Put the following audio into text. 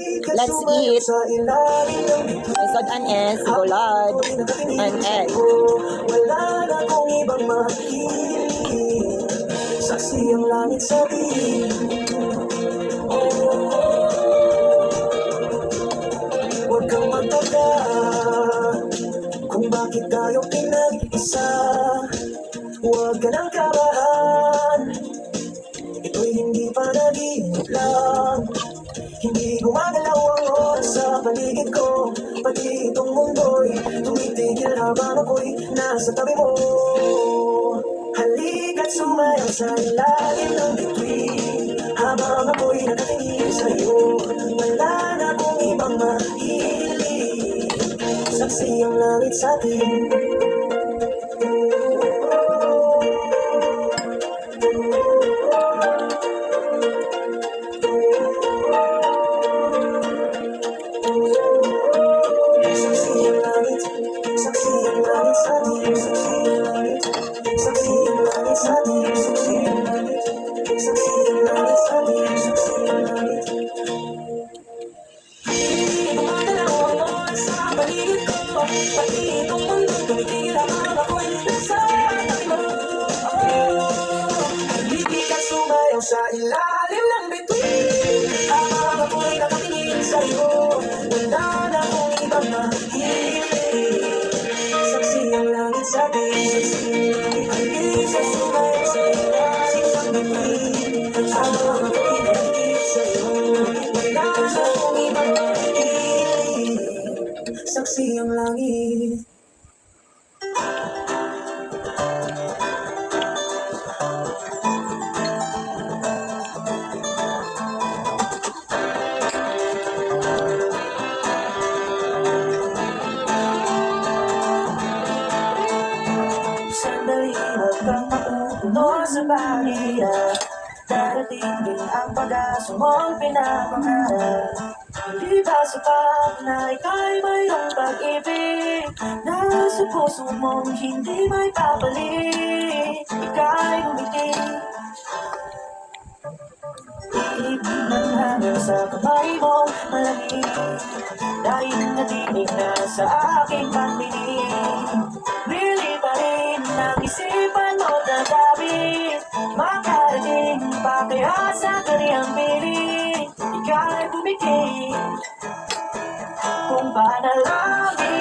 Let's eat. My God, an S, sigolad, an egg. Wala na kong ibang makikinig, saksi ang langit sa tingin. Huwag kang magtaka kung bakit tayo pinag-isa. Huwag ka nang kabahan, ito'y hindi panaginip lang. Hindi gumagalaw ang oras sa paligid ko, pati itong mundo'y tumitigil habang ako'y nasa tabi mo. Halika't sumayaw sa ilalim ng bituin, habang ako'y nakatingin sa'yo. Wala na kong ibang mahilig, saksi ang langit sa atin. Sa ilalim ng bituin, habang ako'y nakatingin sa'yo. Wala na kong ibang mahilig, saksi ang langit sa atin. Halika sumayaw sa ilalim ng bituin, habang ako'y nakatingin sa'yo. Wala na kong ibang mahilig, saksi ang langit. Sandali, huwag kang mautunod sa baliya. Darating din ang pag-asa mong pinapangarap. Hindi ba sapat na ika'y mayroong pag-ibig, nasa puso mong hindi may papalik? Ika'y umiti, ihip ng hangin sa kamay mo malamig, dahil natinig na sa aking pandinig. Really pa rin ang isipan mo dadabit, makarating pa kaya sa kaniyang piling. Ika'y bumigay kung panalangin